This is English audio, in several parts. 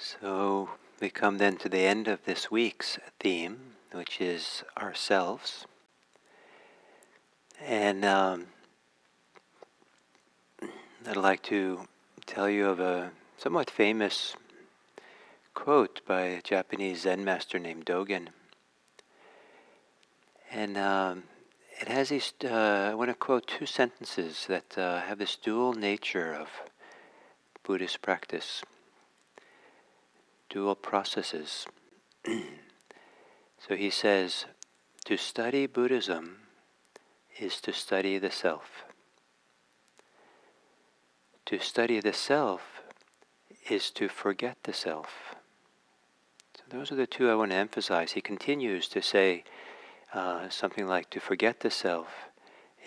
So we come then to the end of this week's theme, which is ourselves. And I'd like to tell you of a somewhat famous quote by a Japanese Zen master named Dogen. And it has these, I want to quote two sentences that have this dual nature of Buddhist practice, dual processes. So he says, to study Buddhism is to study the self. To study the self is to forget the self. So those are the two I want to emphasize. He continues to say something like, to forget the self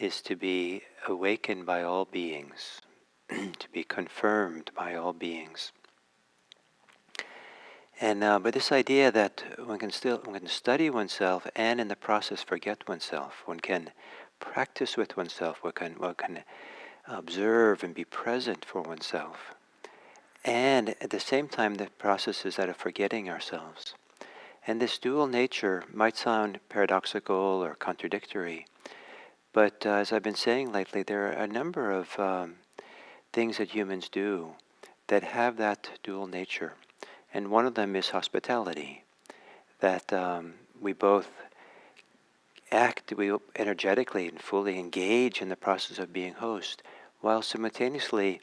is to be awakened by all beings, to be confirmed by all beings. And but this idea that one can study oneself and in the process forget oneself. One can practice with oneself. One can observe and be present for oneself. And at the same time, the process is that of forgetting ourselves. And this dual nature might sound paradoxical or contradictory, but as I've been saying lately, there are a number of things that humans do that have that dual nature. And one of them is hospitality, that we both we energetically and fully engage in the process of being host, while simultaneously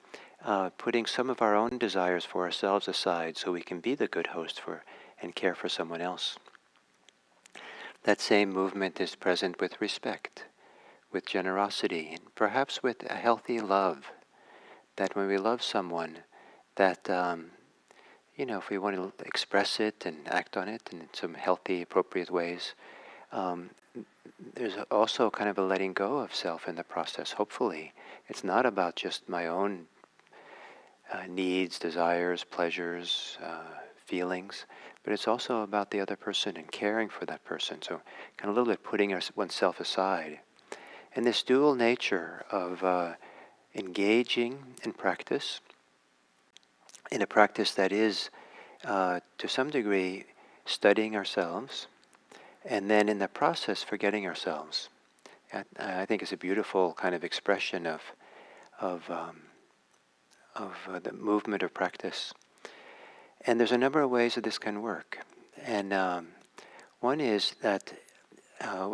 putting some of our own desires for ourselves aside so we can be the good host for and care for someone else. That same movement is present with respect, with generosity, and perhaps with a healthy love, that when we love someone, that if we want to express it and act on it in some healthy, appropriate ways, there's also kind of a letting go of self in the process, hopefully. It's not about just my own needs, desires, pleasures, feelings, but it's also about the other person and caring for that person. So kind of a little bit putting oneself aside. And this dual nature of engaging in practice, in a practice that is, to some degree, studying ourselves, and then in the process, forgetting ourselves. I think it's a beautiful kind of expression of the movement of practice. And there's a number of ways that this can work. And one is that,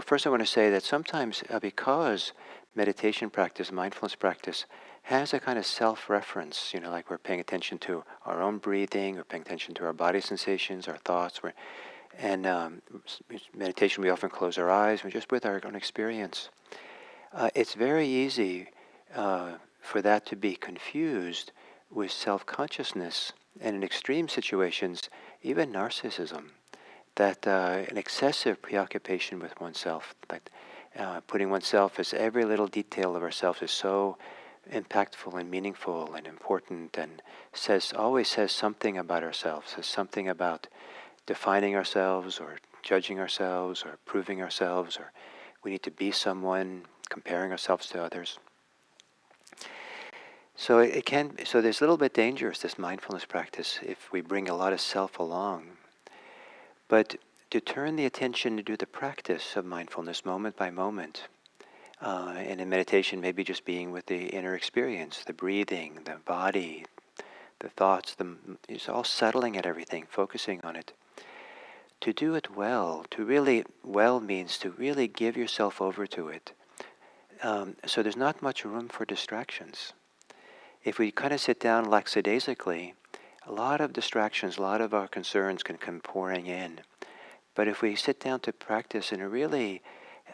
first I want to say that sometimes because meditation practice, mindfulness practice, has a kind of self-reference, like we're paying attention to our own breathing, or paying attention to our body sensations, our thoughts. And meditation, we often close our eyes, we're just with our own experience. It's very easy for that to be confused with self-consciousness, and in extreme situations, even narcissism, that an excessive preoccupation with oneself, like putting oneself as every little detail of ourselves is so impactful and meaningful and important, and always says something about ourselves, says something about defining ourselves or judging ourselves or proving ourselves, or we need to be someone, comparing ourselves to others. So so there's a little bit dangerous, this mindfulness practice, if we bring a lot of self along. But to turn the attention to do the practice of mindfulness moment by moment, and in meditation maybe just being with the inner experience, the breathing, the body, the thoughts, it's all settling at everything, focusing on it. To do it well, means to really give yourself over to it. So there's not much room for distractions. If we kind of sit down lackadaisically, a lot of distractions, a lot of our concerns can come pouring in. But if we sit down to practice in a really,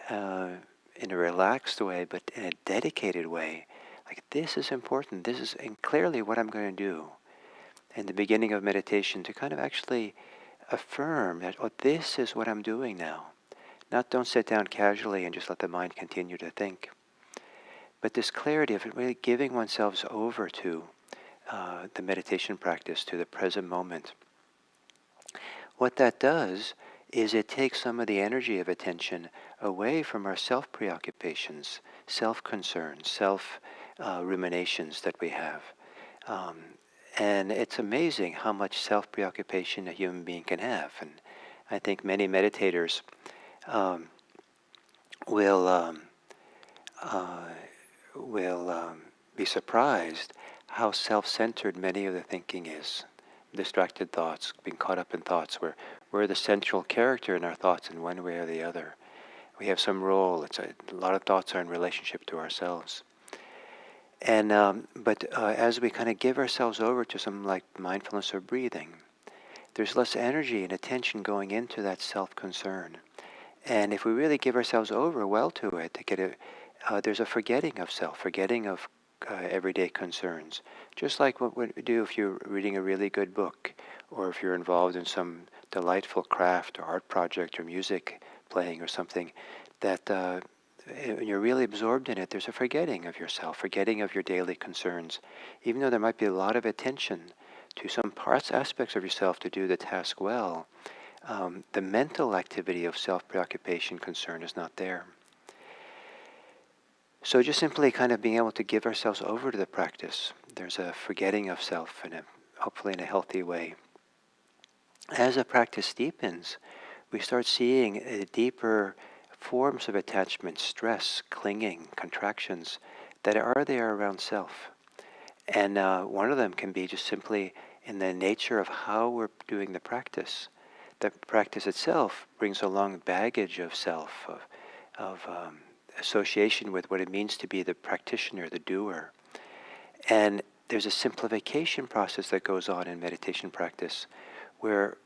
in a relaxed way, but in a dedicated way, like this is important, this is clearly what I'm going to do. In the beginning of meditation, to kind of actually affirm that, this is what I'm doing now. Don't sit down casually and just let the mind continue to think. But this clarity of really giving oneself over to the meditation practice, to the present moment. What that does is it takes some of the energy of attention away from our self-preoccupations, self-concerns, self-ruminations that we have. And it's amazing how much self-preoccupation a human being can have. And I think many meditators um, will uh, be surprised how self-centered many of the thinking is. Distracted thoughts, being caught up in thoughts, where we're the central character in our thoughts in one way or the other. We have some role. A lot of thoughts are in relationship to ourselves. And but as we kind of give ourselves over to some like mindfulness or breathing, there's less energy and attention going into that self-concern. And if we really give ourselves over well to it, there's a forgetting of self, forgetting of everyday concerns. Just like what we do if you're reading a really good book, or if you're involved in some delightful craft or art project or music playing or something, that when you're really absorbed in it, there's a forgetting of yourself, forgetting of your daily concerns. Even though there might be a lot of attention to some aspects of yourself to do the task well, the mental activity of self-preoccupation, concern is not there. So just simply kind of being able to give ourselves over to the practice, there's a forgetting of self, hopefully in a healthy way. As the practice deepens, we start seeing deeper forms of attachment, stress, clinging, contractions that are there around self. And one of them can be just simply in the nature of how we're doing the practice. The practice itself brings along baggage of self, of association with what it means to be the practitioner, the doer. And there's a simplification process that goes on in meditation practice where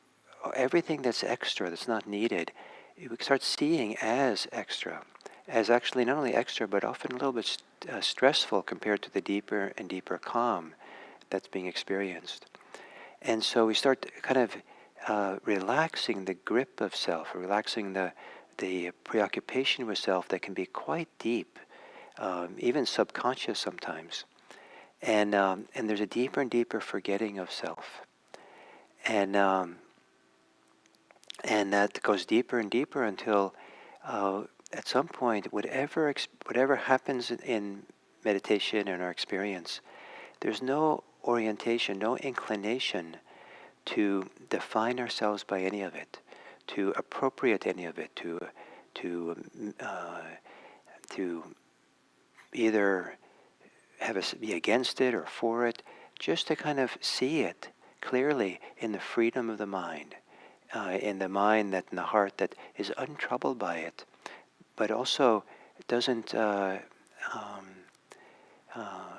everything that's extra, that's not needed, you start seeing as extra, as actually not only extra, but often a little bit stressful compared to the deeper and deeper calm that's being experienced. And so we start kind of relaxing the grip of self, relaxing the preoccupation with self that can be quite deep, even subconscious sometimes. And there's a deeper and deeper forgetting of self. And that goes deeper and deeper until at some point, whatever happens in meditation and our experience, there's no orientation, no inclination to define ourselves by any of it, to appropriate any of it, to either have us be against it or for it, just to kind of see it clearly in the freedom of the mind, in the mind that in the heart that is untroubled by it, but also doesn't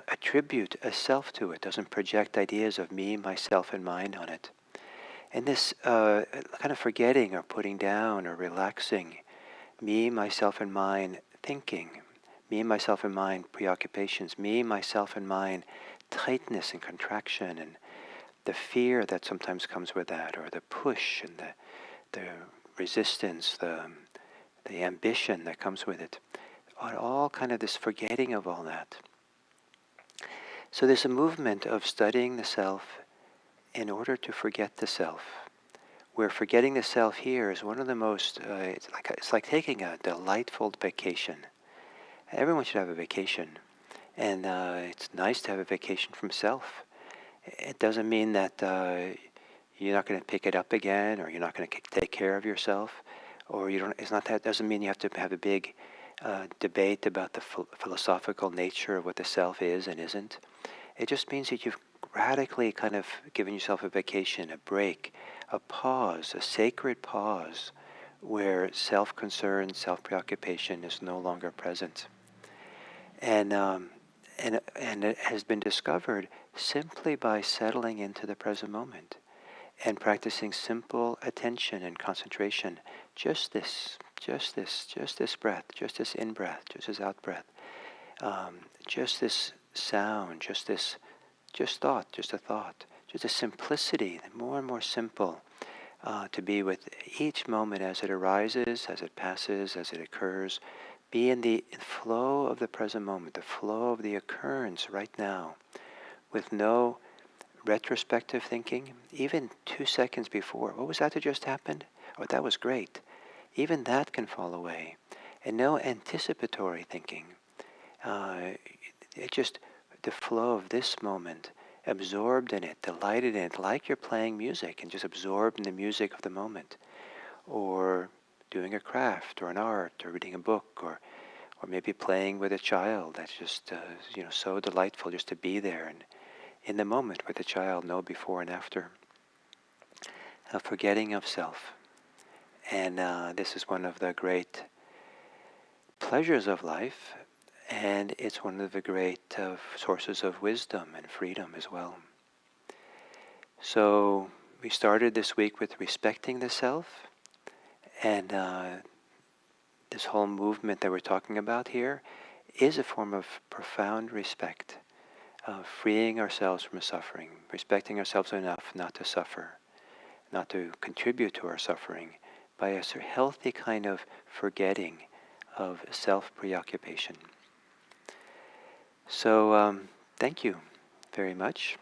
attribute a self to it, doesn't project ideas of me, myself, and mine on it. And this kind of forgetting or putting down or relaxing me, myself, and mine thinking, me, myself, and mine preoccupations, me, myself, and mine tightness and contraction, and the fear that sometimes comes with that, or the push and the resistance, the ambition that comes with it. All kind of this forgetting of all that. So there's a movement of studying the self in order to forget the self, where forgetting the self here is one of the most, it's like taking a delightful vacation. Everyone should have a vacation, and it's nice to have a vacation from self. It doesn't mean that you're not going to pick it up again, or you're not going to take care of yourself, or you don't. It's not that. It doesn't mean you have to have a big debate about the philosophical nature of what the self is and isn't. It just means that you've radically kind of given yourself a vacation, a break, a pause, a sacred pause, where self-concern, self-preoccupation is no longer present. And it has been discovered simply by settling into the present moment and practicing simple attention and concentration. Just this breath, just this in-breath, just this out-breath, just this sound, just thought, just a thought, just a simplicity, more and more simple, to be with each moment as it arises, as it passes, as it occurs. Be in the flow of the present moment, the flow of the occurrence right now, with no retrospective thinking, even 2 seconds before. What was that just happened? Oh, that was great. Even that can fall away. And no anticipatory thinking. It just the flow of this moment absorbed in it, delighted in it, like you're playing music and just absorbed in the music of the moment, or doing a craft or an art or reading a book, or maybe playing with a child. That's just so delightful just to be there and in the moment with the child, no before and after. A forgetting of self. And this is one of the great pleasures of life, and it's one of the great sources of wisdom and freedom as well. So we started this week with respecting the self, and this whole movement that we're talking about here is a form of profound respect, freeing ourselves from suffering, respecting ourselves enough not to suffer, not to contribute to our suffering, by a sort of healthy kind of forgetting of self-preoccupation. So thank you very much.